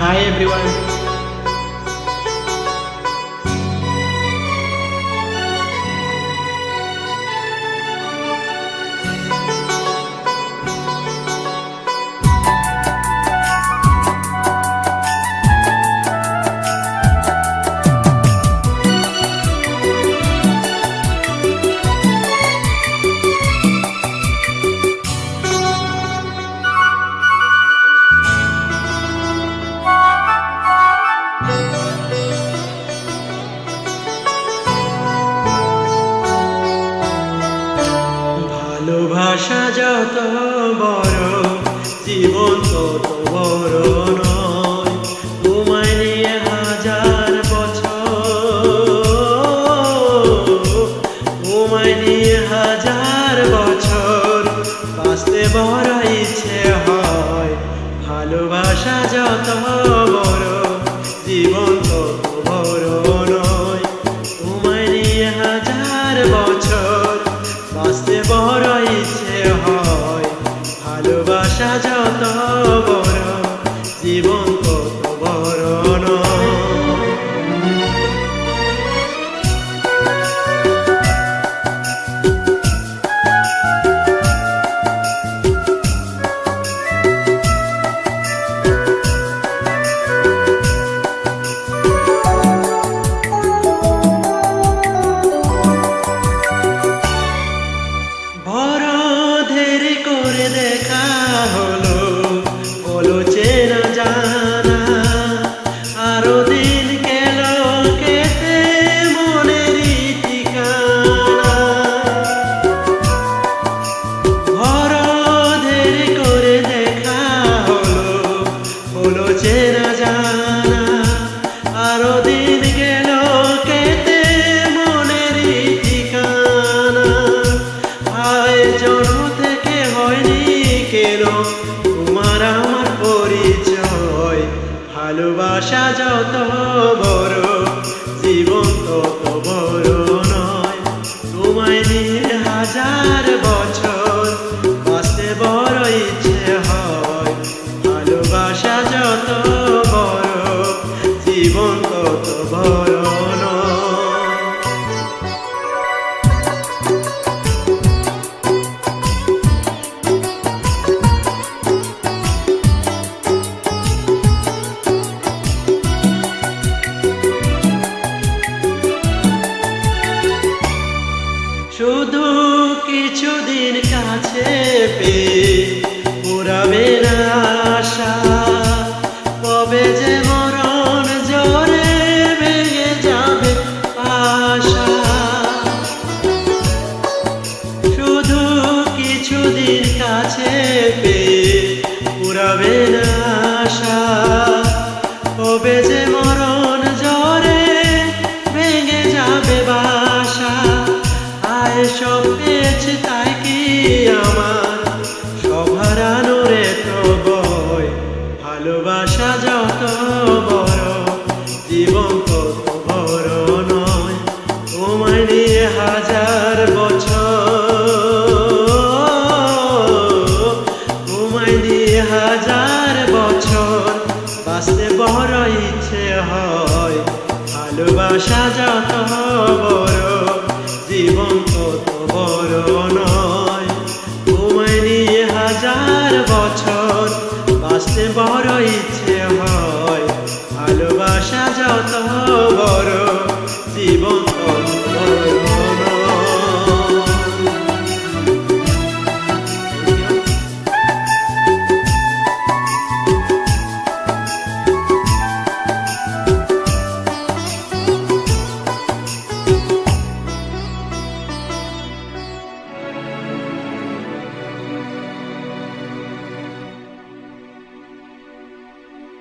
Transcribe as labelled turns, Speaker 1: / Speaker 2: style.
Speaker 1: Hi everyone. ভালোবাসা যত বড় জীবন তত বড় নয়, তোমায় নিয়ে হাজার বছর, তোমায় নিয়ে হাজার বছর বাঁচতে বড় ইচ্ছে হয়। ভালোবাসা যত বড় জীবন তত বড় নয়, তোমায় নিয়ে হাজার বছর বাঁচতে বড় ইচ্ছে হয়। ভালোবাসা যত বড় জীবন তত বড় নয়। দেখা হলো বলো চেনা জানা, আরো দিন গেল কেটে মনের ঠিকানা। বড় দেরি করে দেখা হলো বলো চেনা জানা, আরো দিন গেল কেটে মনের ঠিকানা। আয় জন্ম থেকে হয়নি কেন তোমার আমার পরিচয়। ভালোবাসা যত বড় জীবন তত বড় নয়, তোমায় নিয়ে হাজার বছর বাঁচতে বড় ইচ্ছে হয়। ভালোবাসা যত বড় জীবন তত বড় নয়। শুধু কিছুদিন কাছে পেয়ে পুরাবে না আশা, কবে যে মরণ জোরে ভেঙে যাবে আশা। শুধু কিছুদিন কাছে পেয়ে পুরাবে না আশা, কবে যে মরণ জোরে ভেঙে যাবে বাসা। সব পেয়েছি তাই কি আমার সব হারানোর এত ভয়। ভালোবাসা যত বড় জীবন তত বড় নয়, তোমায় নিয়ে হাজার বছর, তোমায় নিয়ে হাজার বছর বাঁচতে বড় ইচ্ছে হয়। ভালোবাসা যত বড় জীবন তত বড় নয়, তোমায় নিয়ে হাজার বছর বাঁচতে বড় ইচ্ছে হয়। ভালোবাসা যত বড়